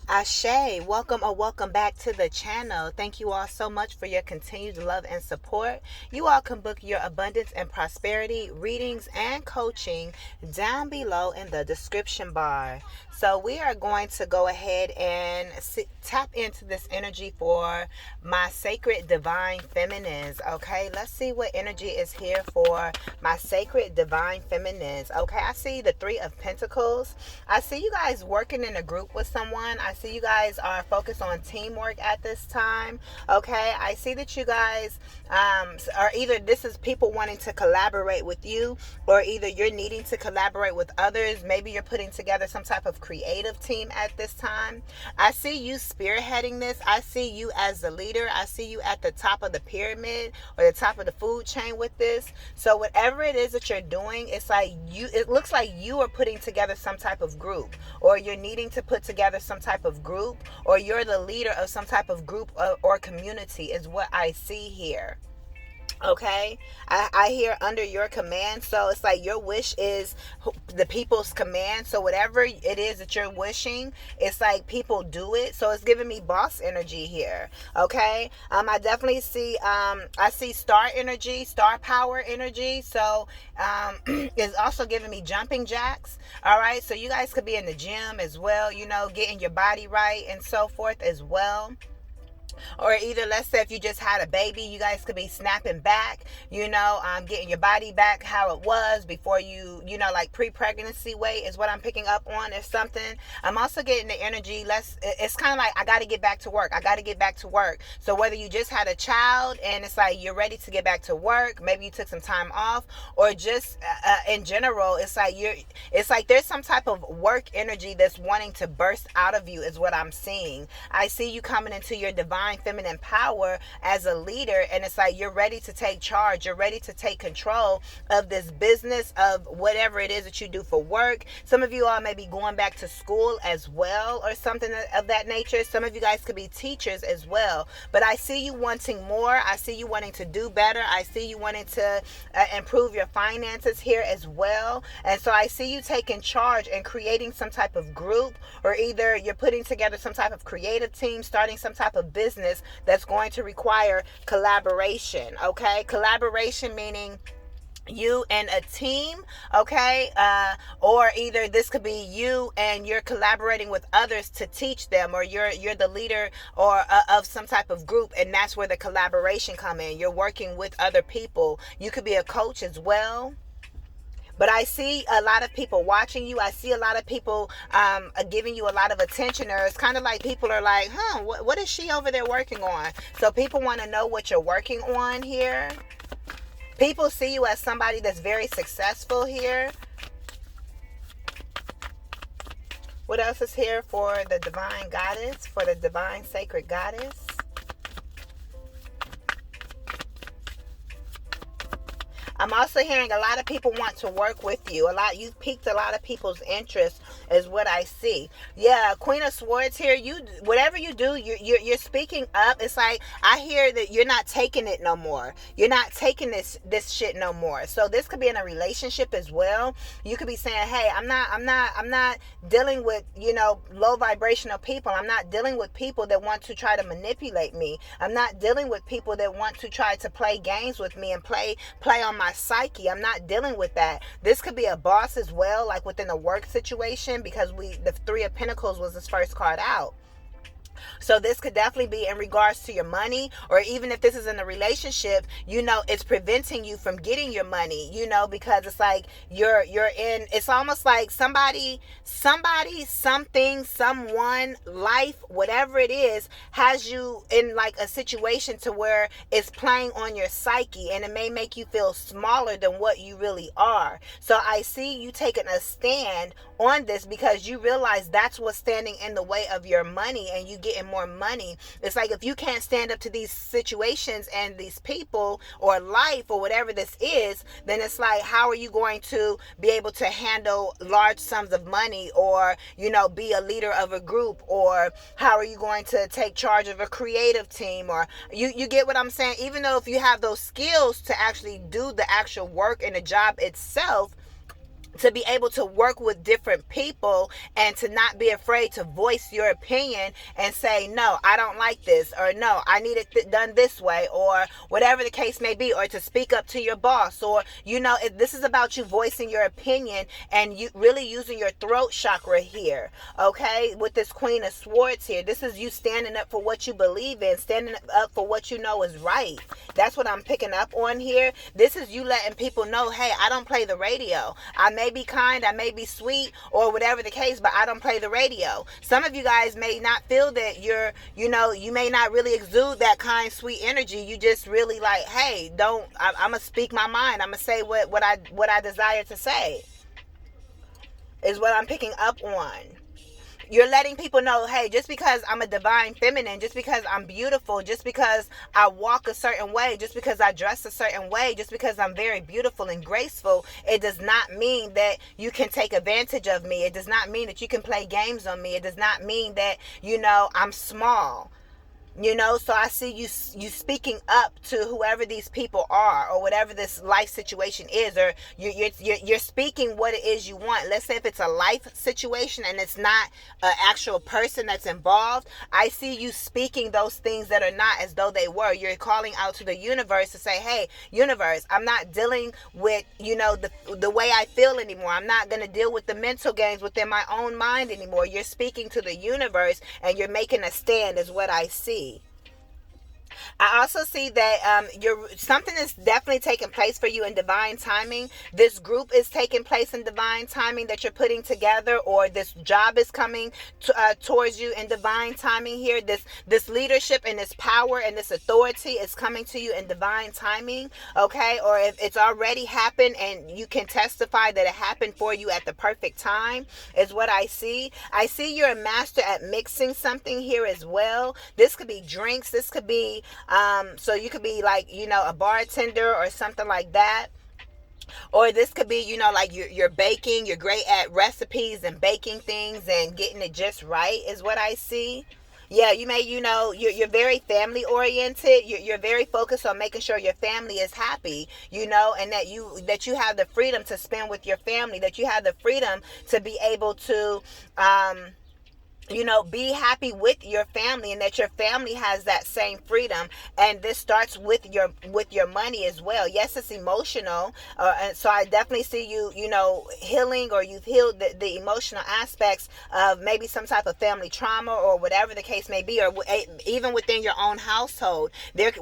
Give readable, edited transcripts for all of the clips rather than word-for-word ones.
Ashe, welcome or welcome back to the channel. Thank you all so much for your continued love and support. You all can book your abundance and prosperity readings and coaching down below in the description bar. So we are going to go ahead and tap into this energy for my sacred divine feminines. Okay, let's see what energy is here for my sacred divine feminines. Okay, I see the Three of Pentacles. I see you guys working in a group with someone. I see you guys are focused on teamwork at this time. Okay, I see that you guys are either this is people wanting to collaborate with you, or either you're needing to collaborate with others. Maybe you're putting together some type of creative team at this time. I see you spearheading this. I see you as the leader. I see you at the top of the pyramid or the top of the food chain with this. So whatever it is that you're doing, it looks like you are putting together some type of group, or you're needing to put together some type of group, or you're the leader of some type of group or community is what I see here. Okay, I hear under your command. So it's like your wish is the people's command. So whatever it is that you're wishing, it's like people do it. So it's giving me boss energy here. Okay, I definitely see I see star energy, star power energy. So it's also giving me jumping jacks. All right, so you guys could be in the gym as well, getting your body right and so forth as well. Or either, let's say, if you just had a baby, you guys could be snapping back, getting your body back how it was before like pre-pregnancy weight is what I'm picking up on, or something. I'm also getting the energy, it's kind of like, I got to get back to work. I got to get back to work. So whether you just had a child and it's like you're ready to get back to work, maybe you took some time off, or just in general, it's like there's some type of work energy that's wanting to burst out of you is what I'm seeing. I see you coming into your divine feminine power as a leader, and it's like you're ready to take charge. You're ready to take control of this business, of whatever it is that you do for work. Some of you all may be going back to school as well, or something of that nature. Some of you guys could be teachers as well. But I see you wanting more. I see you wanting to do better. I see you wanting to improve your finances here as well. And so I see you taking charge and creating some type of group, or either you're putting together some type of creative team, starting some type of business that's going to require collaboration. Okay, collaboration meaning you and a team. Okay, or either this could be you and you're collaborating with others to teach them, or you're the leader or of some type of group, and that's where the collaboration come in. You're working with other people. You could be a coach as well. But I see a lot of people watching you. I see a lot of people giving you a lot of attention. Or it's kind of like people are like, what is she over there working on? So people want to know what you're working on here. People see you as somebody that's very successful here. What else is here for the divine goddess, for the divine sacred goddess? I'm also hearing a lot of people want to work with you. You've piqued a lot of people's interest is what I see. Yeah, Queen of Swords here. Whatever you do, you're speaking up. It's like I hear that you're not taking it no more. You're not taking this shit no more. So this could be in a relationship as well. You could be saying, hey, I'm not dealing with, low vibrational people. I'm not dealing with people that want to try to manipulate me. I'm not dealing with people that want to try to play games with me and play on my psyche. I'm not dealing with that. This could be a boss as well, like within a work situation, because the Three of Pentacles was this first card out. So this could definitely be in regards to your money, or even if this is in a relationship, it's preventing you from getting your money, because it's like you're in, it's almost like somebody, something, someone, life, whatever it is, has you in like a situation to where it's playing on your psyche, and it may make you feel smaller than what you really are. So I see you taking a stand on this because you realize that's what's standing in the way of your money and you getting more money. It's like if you can't stand up to these situations and these people or life or whatever this is, then it's like, how are you going to be able to handle large sums of money, or be a leader of a group, or how are you going to take charge of a creative team? Or you get what I'm saying? Even though if you have those skills to actually do the actual work and the job itself, to be able to work with different people and to not be afraid to voice your opinion and say, no, I don't like this, or no, I need it done this way, or whatever the case may be, or to speak up to your boss, or, this is about you voicing your opinion and you really using your throat chakra here, okay, with this Queen of Swords here. This is you standing up for what you believe in, standing up for what you know is right. That's what I'm picking up on here. This is you letting people know, hey, I don't play the radio. I may be kind, I may be sweet, or whatever the case, but I don't play the radio. Some of you guys may not feel that you may not really exude that kind, sweet energy. You just really like, hey, I'm gonna speak my mind. I'm gonna say what I desire to say, is what I'm picking up on. You're letting people know, hey, just because I'm a divine feminine, just because I'm beautiful, just because I walk a certain way, just because I dress a certain way, just because I'm very beautiful and graceful, it does not mean that you can take advantage of me. It does not mean that you can play games on me. It does not mean that, I'm small. So I see you speaking up to whoever these people are, or whatever this life situation is, or you're speaking what it is you want. Let's say if it's a life situation and it's not an actual person that's involved, I see you speaking those things that are not as though they were. You're calling out to the universe to say, hey, universe, I'm not dealing with, the way I feel anymore. I'm not going to deal with the mental games within my own mind anymore. You're speaking to the universe and you're making a stand, is what I see. I also see that something is definitely taking place for you in divine timing. This group is taking place in divine timing that you're putting together, or this job is coming towards you in divine timing here. This leadership and this power and this authority is coming to you in divine timing, okay? Or if it's already happened and you can testify that it happened for you at the perfect time, is what I see. I see you're a master at mixing something here as well. This could be drinks. This could be so you could be like, a bartender or something like that. Or this could be, like you're baking. You're great at recipes and baking things and getting it just right, is what I see. Yeah, you may, you're very family oriented. You're very focused on making sure your family is happy, and that you have the freedom to spend with your family, that you have the freedom to be able to, be happy with your family, and that your family has that same freedom. And this starts with your money as well. Yes, it's emotional, and so I definitely see you, healing, or you've healed the emotional aspects of maybe some type of family trauma, or whatever the case may be, or even within your own household,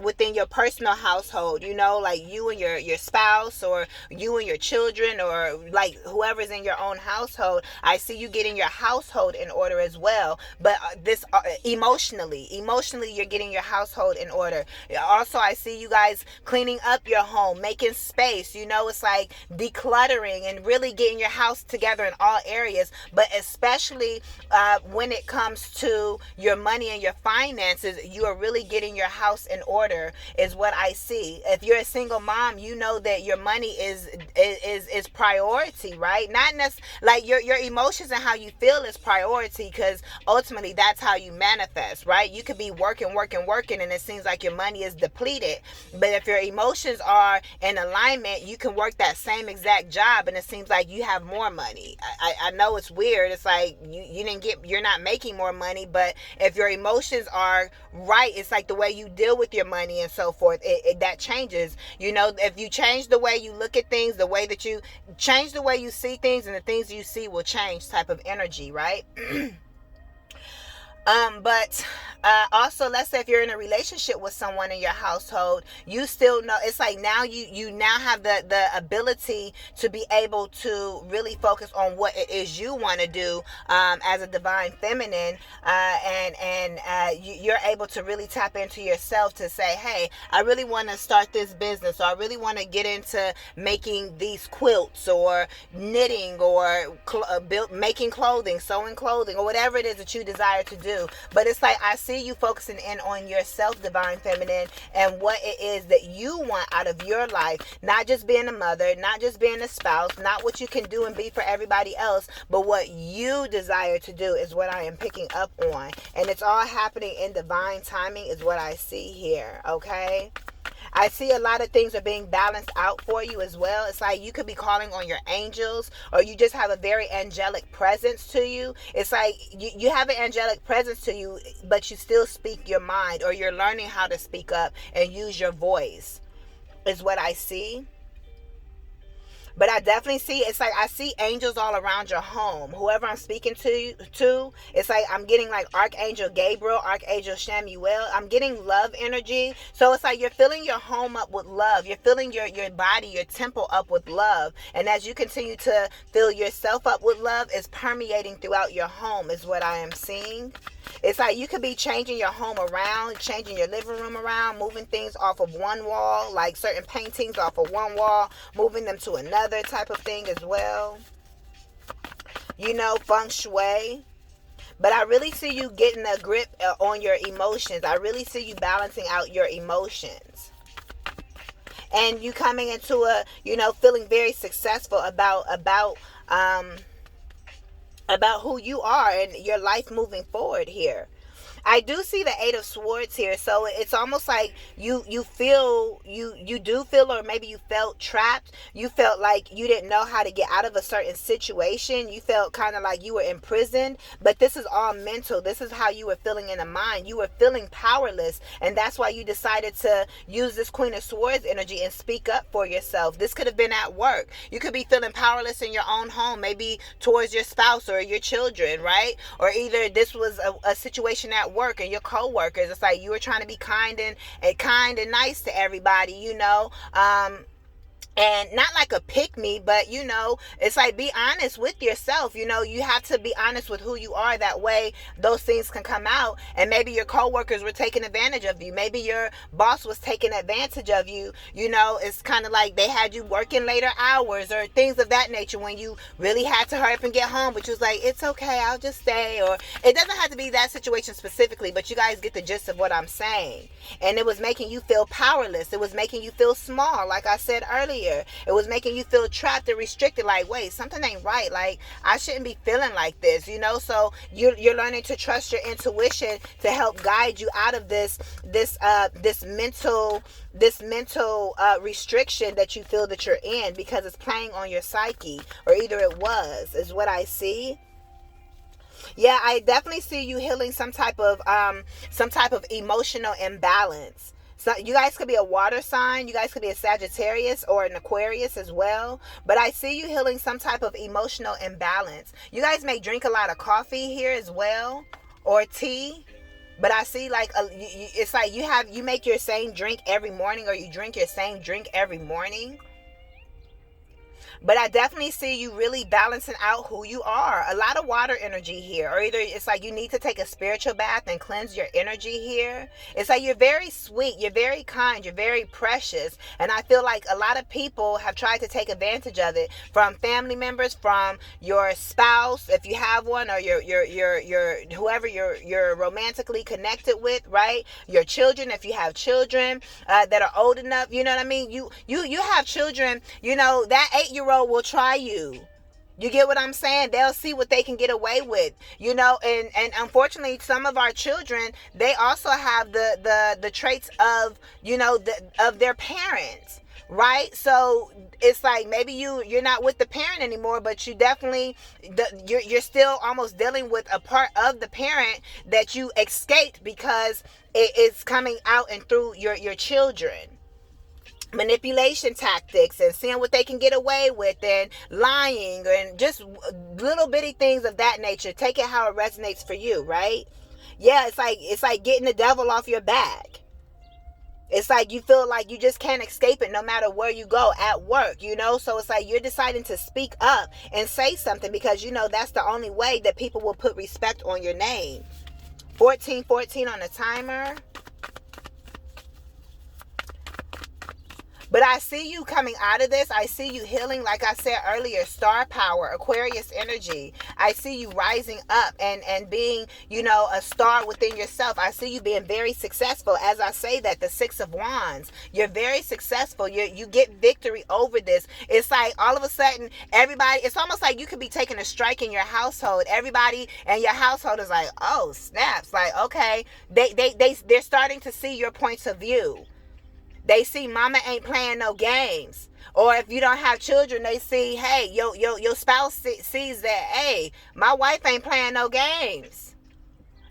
within your personal household, like you and your spouse, or you and your children, or like whoever's in your own household. I see you getting your household in order as well. But this emotionally, you're getting your household in order. Also, I see you guys cleaning up your home, making space. It's like decluttering and really getting your house together in all areas. But especially when it comes to your money and your finances, you are really getting your house in order, is what I see. If you're a single mom, you know that your money is priority, right? Not necessarily like your emotions and how you feel is priority, because ultimately that's how you manifest, right? You could be working, and it seems like your money is depleted. But if your emotions are in alignment, you can work that same exact job and it seems like you have more money. I know it's weird. It's like you're not making more money, but if your emotions are right, it's like the way you deal with your money and so forth, that changes. If you change the way you look at things, the way that you change the way you see things, and the things you see will change type of energy, right? But also, let's say if you're in a relationship with someone in your household, you still know, it's like now you now have the ability to be able to really focus on what it is you want to do as a divine feminine, and you're able to really tap into yourself to say, hey, I really want to start this business, or I really want to get into making these quilts, or knitting, or making clothing, sewing clothing, or whatever it is that you desire to do. But it's like I see you focusing in on yourself, divine feminine, and what it is that you want out of your life. Not just being a mother, not just being a spouse, not what you can do and be for everybody else, but what you desire to do is what I am picking up on. And it's all happening in divine timing, is what I see here, okay? I see a lot of things are being balanced out for you as well. It's like you could be calling on your angels, or you just have a very angelic presence to you. It's like you have an angelic presence to you, but you still speak your mind, or you're learning how to speak up and use your voice, is what I see. But I definitely see, it's like I see angels all around your home. Whoever I'm speaking to, it's like I'm getting like Archangel Gabriel, Archangel Shamuel. I'm getting love energy. So it's like you're filling your home up with love. You're filling your body, your temple up with love. And as you continue to fill yourself up with love, it's permeating throughout your home, is what I am seeing. It's like you could be changing your home around, changing your living room around, moving things off of one wall, like certain paintings off of one wall, moving them to another type of thing as well. You know, feng shui. But I really see you getting a grip on your emotions. I really see you balancing out your emotions. And you coming into a, feeling very successful about who you are and your life moving forward here. I do see the Eight of Swords here, so it's almost like you do feel, or maybe you felt trapped. You felt like you didn't know how to get out of a certain situation. You felt kind of like you were imprisoned, but this is all mental. This is how you were feeling in the mind. You were feeling powerless, and that's why you decided to use this Queen of Swords energy and speak up for yourself. This could have been at work. You could be feeling powerless in your own home, maybe towards your spouse or your children, right? Or either this was a situation at work and your co-workers. It's like you were trying to be kind and nice to everybody, and not like a pick me, but it's like be honest with yourself. You have to be honest with who you are. That way those things can come out. And maybe your coworkers were taking advantage of you. Maybe your boss was taking advantage of you. It's kind of like they had you working later hours or things of that nature when you really had to hurry up and get home, but you was like, it's okay, I'll just stay. Or it doesn't have to be that situation specifically, but you guys get the gist of what I'm saying. And it was making you feel powerless. It was making you feel small, like I said earlier. It was making you feel trapped and restricted, like, wait, something ain't right. Like, I shouldn't be feeling like this, So you're learning to trust your intuition to help guide you out of this mental restriction that you feel that you're in, because it's playing on your psyche, or either it was, is what I see. Yeah, I definitely see you healing some type of emotional imbalance. So you guys could be a water sign. You guys could be a Sagittarius or an Aquarius as well. But I see you healing some type of emotional imbalance. You guys may drink a lot of coffee here as well, or tea. But I see like it's like you make your same drink every morning, or you drink your same drink every morning. But I definitely see you really balancing out who you are. A lot of water energy here. Or either it's like you need to take a spiritual bath and cleanse your energy here. It's like you're very sweet. You're very kind. You're very precious. And I feel like a lot of people have tried to take advantage of it, from family members, from your spouse, if you have one, or your whoever you're romantically connected with, right? Your children, if you have children that are old enough, you know what I mean? You have children, that 8-year-old will try you. You get what I'm saying? They'll see what they can get away with, and unfortunately some of our children, they also have the traits of, of their parents, right? So it's like maybe you're not with the parent anymore, but you definitely, you're still almost dealing with a part of the parent that you escaped, because it's coming out and through your children. Manipulation tactics and seeing what they can get away with, and lying, and just little bitty things of that nature. Take it how it resonates for you, right? Yeah, it's like getting the devil off your back. It's like you feel like you just can't escape it no matter where you go at work, So it's like you're deciding to speak up and say something, because that's the only way that people will put respect on your name. 1414 on the timer. But I see you coming out of this. I see you healing, like I said earlier, star power, Aquarius energy. I see you rising up and being, a star within yourself. I see you being very successful. As I say that, the 6 of Wands, you're very successful. You get victory over this. It's like all of a sudden, everybody, it's almost like you could be taking a strike in your household. Everybody in your household is like, oh, snaps. Like, okay, they're starting to see your points of view. They see mama ain't playing no games. Or if you don't have children, they see, hey, your spouse sees that, hey, my wife ain't playing no games.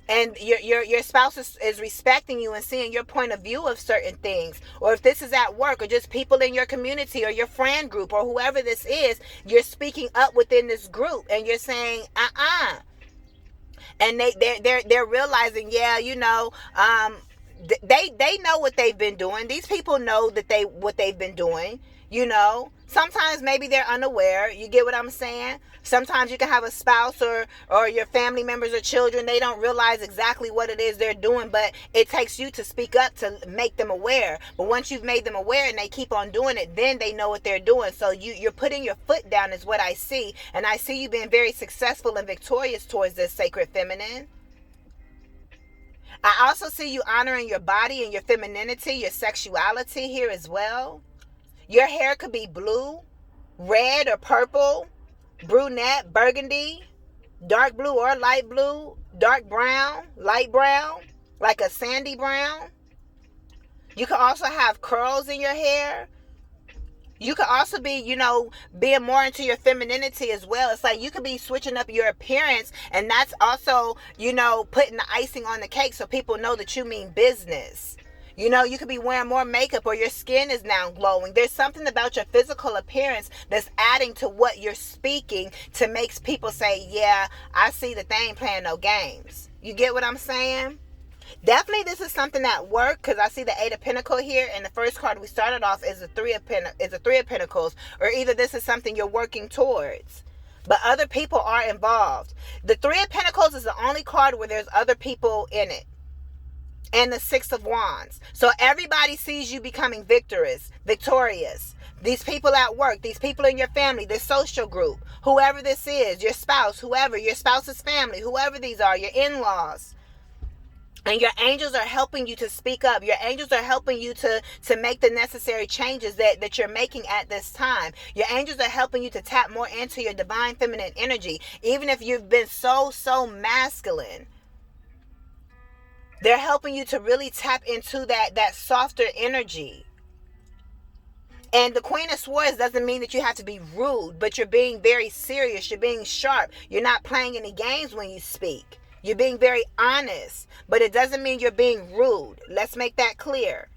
And your spouse is respecting you and seeing your point of view of certain things. Or if this is at work or just people in your community or your friend group or whoever this is, you're speaking up within this group and you're saying, and they're realizing, yeah, you know, they know what they've been doing. These people know that what they've been doing. You know, sometimes maybe they're unaware. You get what I'm saying? Sometimes you can have a spouse or your family members or children. They don't realize exactly what it is they're doing, but it takes you to speak up to make them aware. But once you've made them aware and they keep on doing it, then they know what they're doing. So you're putting your foot down is what I see. And I see you being very successful and victorious towards this sacred feminine. I also see you honoring your body and your femininity, your sexuality here as well. Your hair could be blue, red or purple, brunette, burgundy, dark blue or light blue, dark brown, light brown, like a sandy brown. You could also have curls in your hair. You could also be, you know, being more into your femininity as well. It's like you could be switching up your appearance, and that's also, you know, putting the icing on the cake so people know that you mean business. You know, you could be wearing more makeup or your skin is now glowing. There's something about your physical appearance that's adding to what you're speaking to make people say, yeah, I see that they ain't playing no games. You get what I'm saying? Definitely this is something at work, because I see the 8 of Pentacles here, and the first card we started off is the 3 of Pentacles, or either this is something you're working towards. But other people are involved. The 3 of Pentacles is the only card where there's other people in it. And the 6 of Wands. So everybody sees you becoming victorious. These people at work, these people in your family, this social group, whoever this is, your spouse, whoever, your spouse's family, whoever these are, your in-laws. And your angels are helping you to speak up. Your angels are helping you to make the necessary changes that you're making at this time. Your angels are helping you to tap more into your divine feminine energy. Even if you've been so masculine. They're helping you to really tap into that softer energy. And the Queen of Swords doesn't mean that you have to be rude, but you're being very serious. You're being sharp. You're not playing any games when you speak. You're being very honest, but it doesn't mean you're being rude. Let's make that clear.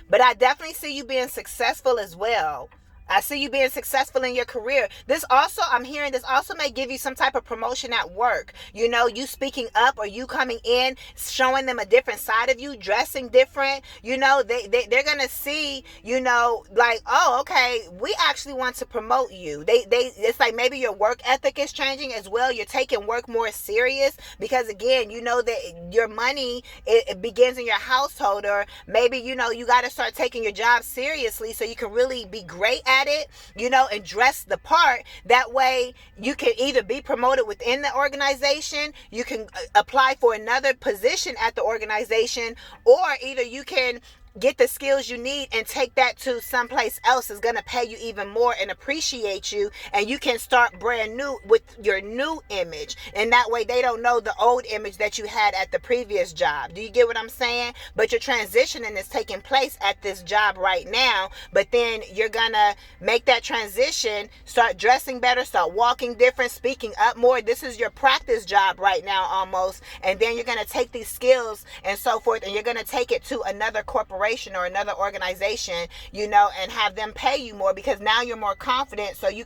But I definitely see you being successful as well. I see you being successful in your career. This also, I'm hearing this also may give you some type of promotion at work. You know, you speaking up or you coming in, showing them a different side of you, dressing different. You know, they're going to see, you know, like, oh, okay, we actually want to promote you. It's like maybe your work ethic is changing as well. You're taking work more serious because, again, you know that your money, it begins in your household, or maybe, you know, you got to start taking your job seriously so you can really be great at it, you know, and dress the part. That way you can either be promoted within the organization, you can apply for another position at the organization, or either you can get the skills you need and take that to someplace else is going to pay you even more and appreciate you, and you can start brand new with your new image, and that way they don't know the old image that you had at the previous job. Do you get what I'm saying? But your transitioning is taking place at this job right now, but then you're gonna make that transition, start dressing better, start walking different, speaking up more. This is your practice job right now almost, and then you're gonna take these skills and so forth, and you're gonna take it to another corporation or another organization, you know, and have them pay you more, because now you're more confident, so you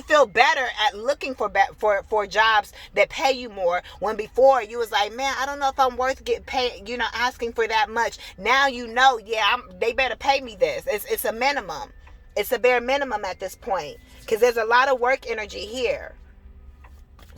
feel better at looking for jobs that pay you more, when before you was like, man, I don't know if I'm worth getting paid, you know, asking for that much. Now you know, yeah, they better pay me this. It's a minimum. It's a bare minimum at this point, because there's a lot of work energy here.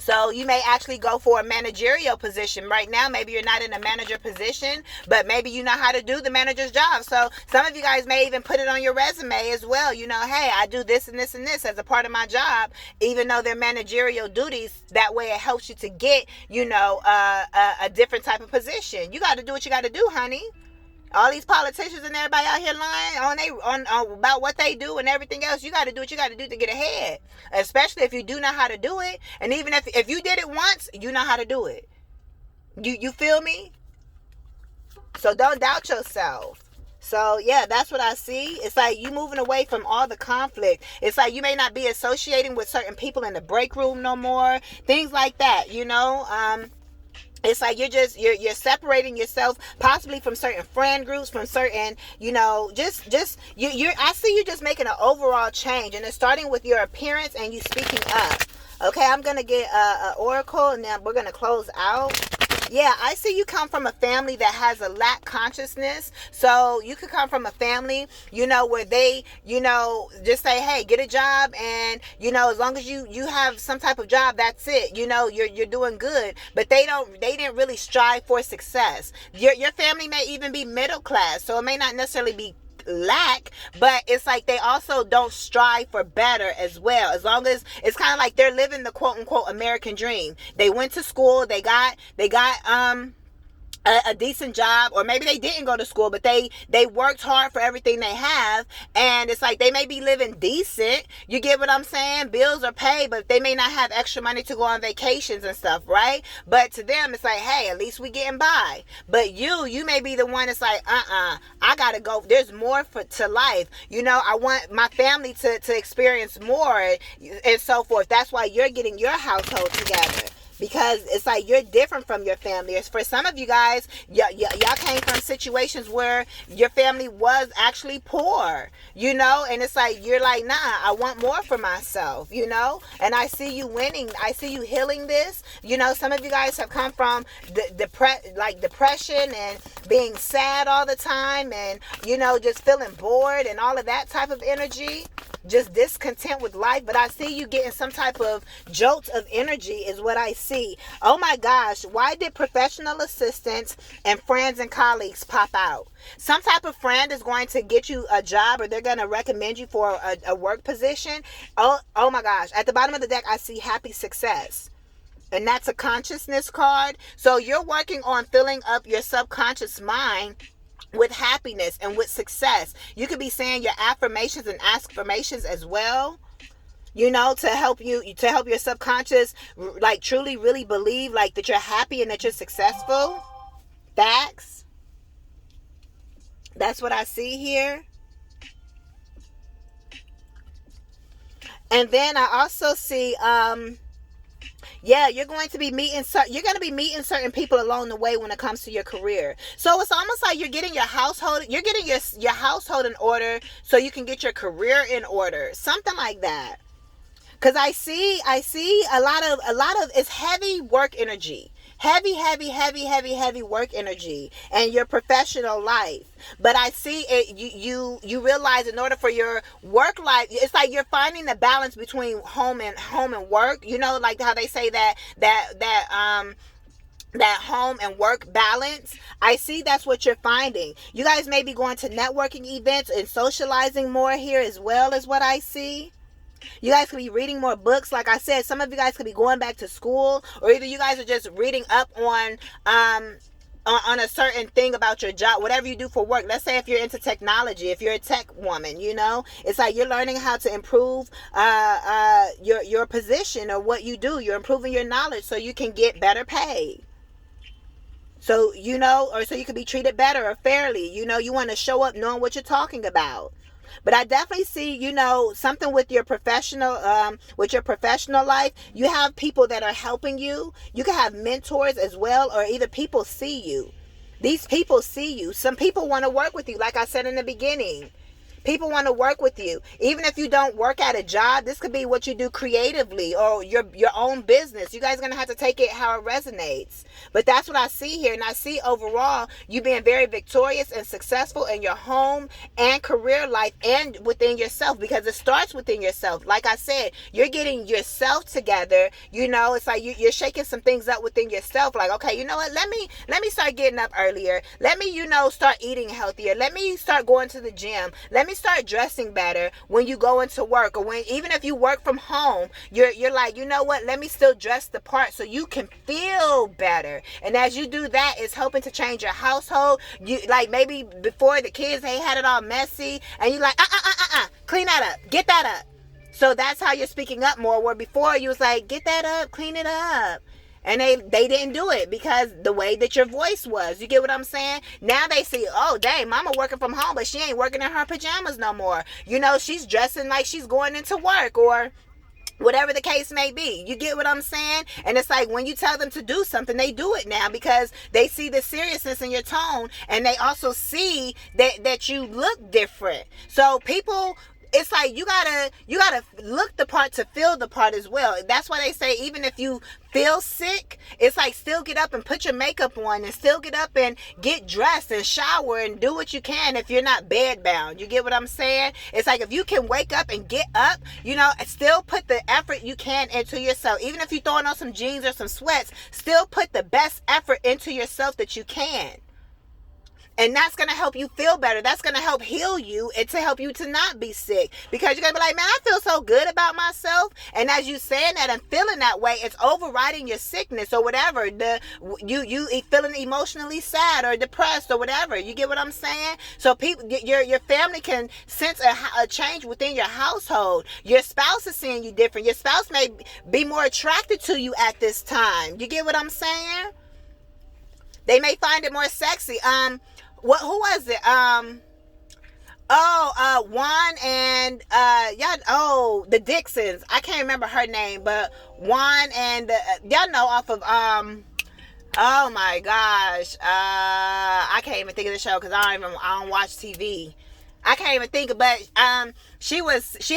So you may actually go for a managerial position. Right now, maybe you're not in a manager position, but maybe you know how to do the manager's job. So some of you guys may even put it on your resume as well. You know, hey, I do this and this and this as a part of my job, even though they're managerial duties. That way it helps you to get, you know, a different type of position. You got to do what you got to do, honey. All these politicians and everybody out here lying on about what they do and everything else. You got to do what you got to do to get ahead, especially if you do know how to do it. And even if you did it once, you know how to do it. You feel me? So don't doubt yourself. So yeah, that's what I see. It's like you moving away from all the conflict. It's like you may not be associating with certain people in the break room no more. Things like that, you know. It's like you're separating yourself possibly from certain friend groups, from certain, you know, just you're I see you just making an overall change, and it's starting with your appearance and you speaking up. Okay, I'm gonna get a oracle, and then we're gonna close out. Yeah, I see you come from a family that has a lack consciousness. So you could come from a family, you know, where they, you know, just say, hey, get a job, and, you know, as long as you have some type of job, that's it. You know, you're doing good. But they didn't really strive for success. Your family may even be middle class, so it may not necessarily be lack, but it's like they also don't strive for better as well. As long as it's kind of like they're living the quote unquote American dream. They went to school, they got a decent job, or maybe they didn't go to school, but they worked hard for everything they have, and it's like they may be living decent, you get what I'm saying, bills are paid, but they may not have extra money to go on vacations and stuff, right? But to them it's like, hey, at least we getting by. But you may be the one that's like, I gotta go, there's more to life, you know, I want my family to experience more, and so forth. That's why you're getting your household together, because it's like you're different from your family. It's for some of you guys, y'all came from situations where your family was actually poor, you know, and it's like you're like, nah, I want more for myself, you know. And I see you winning. I see you healing this. You know, some of you guys have come from depression and being sad all the time, and, you know, just feeling bored and all of that type of energy, just discontent with life. But I see you getting some type of jolts of energy is what I see. Oh my gosh, why did professional assistants and friends and colleagues pop out? Some type of friend is going to get you a job, or they're going to recommend you for a work position. Oh my gosh, at the bottom of the deck I see happy success, and that's a consciousness card. So you're working on filling up your subconscious mind with happiness and with success. You could be saying your affirmations and affirmations as well, you know, to help your subconscious like truly really believe like that you're happy and that you're successful. That's what I see here. And then I also see yeah, you're going to be meeting certain people along the way when it comes to your career. So it's almost like you're getting your household in order so you can get your career in order. Something like that. Cuz I see a lot of it's heavy work energy. Heavy work energy and your professional life. But I see it, you realize in order for your work life, it's like you're finding the balance between home and work. You know, like how they say that home and work balance. I see that's what you're finding. You guys may be going to networking events and socializing more here as well, is what I see. You guys could be reading more books. Like I said, some of you guys could be going back to school, or either you guys are just reading up on a certain thing about your job, whatever you do for work. Let's say if you're into technology, if you're a tech woman, you know, it's like you're learning how to improve your position or what you do. You're improving your knowledge so you can get better paid. So, you know, or so you can be treated better or fairly. You know, you want to show up knowing what you're talking about. But I definitely see, you know, something with your professional life. You have people that are helping you. You can have mentors as well, or either people see you. These people see you. Some people want to work with you, like I said in the beginning. People want to work with you. Even if you don't work at a job, this could be what you do creatively, or your own business. You guys are going to have to take it how it resonates. But that's what I see here. And I see overall you being very victorious and successful in your home and career life and within yourself, because it starts within yourself. Like I said, you're getting yourself together. You know, it's like you're shaking some things up within yourself. Like, okay, you know what? Let me start getting up earlier. Let me, you know, start eating healthier. Let me start going to the gym. Let me start dressing better when you go into work, or even if you work from home, you're like, you know what, let me still dress the part so you can feel better. And as you do that, it's helping to change your household. You like, maybe before the kids, they had it all messy, and you like, clean that up, get that up. So that's how you're speaking up more, where before you was like, get that up, clean it up. And they didn't do it because the way that your voice was. You get what I'm saying? Now they see, oh, dang, mama working from home, but she ain't working in her pajamas no more. You know, she's dressing like she's going into work, or whatever the case may be. You get what I'm saying? And it's like when you tell them to do something, they do it now because they see the seriousness in your tone, and they also see that you look different. So people, it's like you gotta look the part to feel the part as well. That's why they say even if you feel sick, it's like still get up and put your makeup on, and still get up and get dressed and shower and do what you can if you're not bed bound. You get what I'm saying? It's like if you can wake up and get up, you know, still put the effort you can into yourself. Even if you're throwing on some jeans or some sweats, still put the best effort into yourself that you can. And that's going to help you feel better. That's going to help heal you and to help you to not be sick. Because you're going to be like, man, I feel so good about myself. And as you saying that and feeling that way, it's overriding your sickness or whatever. You feeling emotionally sad or depressed or whatever. You get what I'm saying? So people, your family can sense a change within your household. Your spouse is seeing you different. Your spouse may be more attracted to you at this time. You get what I'm saying? They may find it more sexy. Who was it? Juan and the Dixons. I can't remember her name, but Juan and y'all know off of oh my gosh, I can't even think of the show because I don't watch TV. I can't even think, but she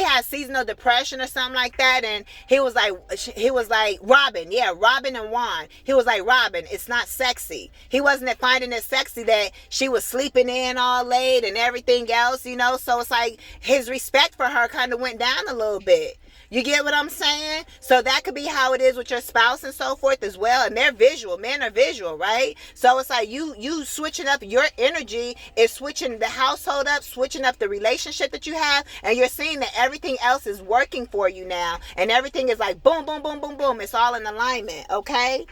had seasonal depression or something like that, and he was like Robin, Robin and Juan. He was like, Robin, it's not sexy. He wasn't finding it sexy that she was sleeping in all late and everything else, you know. So it's like his respect for her kind of went down a little bit. You get what I'm saying? So that could be how it is with your spouse and so forth as well. And they're visual. Men are visual, right? So it's like you switching up your energy is switching the household up, switching up the relationship that you have, and you're seeing that everything else is working for you now. And everything is like boom, boom, boom, boom, boom. It's all in alignment, okay?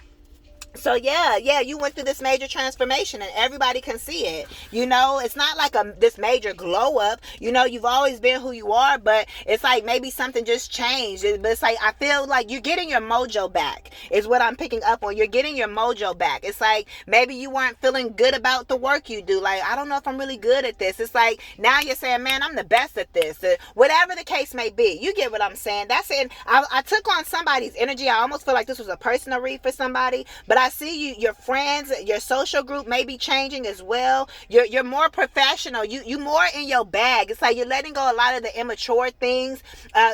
So yeah, you went through this major transformation and everybody can see it. You know, it's not like this major glow up. You know, you've always been who you are, but it's like maybe something just changed. But it's like, I feel like you're getting your mojo back is what I'm picking up on. You're getting your mojo back. It's like maybe you weren't feeling good about the work you do. Like, I don't know if I'm really good at this. It's like now you're saying, man, I'm the best at this. Whatever the case may be. You get what I'm saying? That's it. I took on somebody's energy. I almost feel like this was a personal read for somebody, but I see you, your friends, your social group may be changing as well. You're more professional. You more in your bag. It's like you're letting go a lot of the immature things.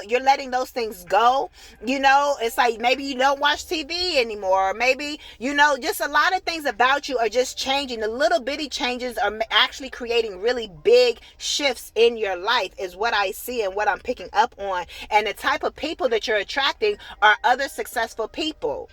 You're letting those things go. You know, it's like maybe you don't watch TV anymore. Or maybe, you know, just a lot of things about you are just changing. The little bitty changes are actually creating really big shifts in your life is what I see and what I'm picking up on. And the type of people that you're attracting are other successful people.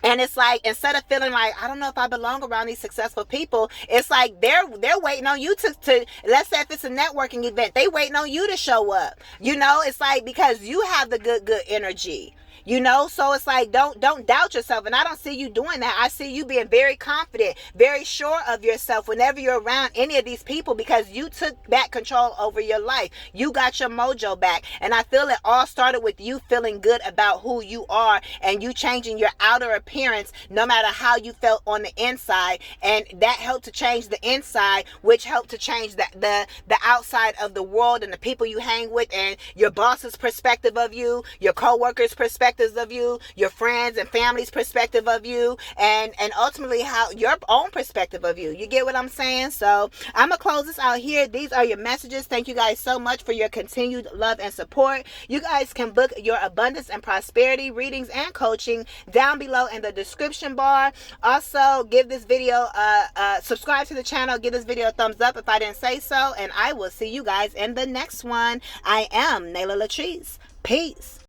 And it's like, instead of feeling like, I don't know if I belong around these successful people, it's like they're waiting on you to let's say if it's a networking event, they waiting on you to show up. You know, it's like because you have the good energy. You know, so it's like don't doubt yourself. And I don't see you doing that. I see you being very confident, very sure of yourself whenever you're around any of these people because you took back control over your life. You got your mojo back. And I feel it all started with you feeling good about who you are and you changing your outer appearance no matter how you felt on the inside. And that helped to change the inside, which helped to change the outside of the world and the people you hang with and your boss's perspective of you, your co-workers' perspective of you, your friends and family's perspective of you, and ultimately how your own perspective of you. You get what I'm saying? So I'm gonna close this out here. These are your messages. Thank you guys so much for your continued love and support. You guys can book your abundance and prosperity readings and coaching down below in the description bar. Also, give this video subscribe to the channel, give this video a thumbs up if I didn't say so, and I will see you guys in the next one. I am LATRICE. Peace.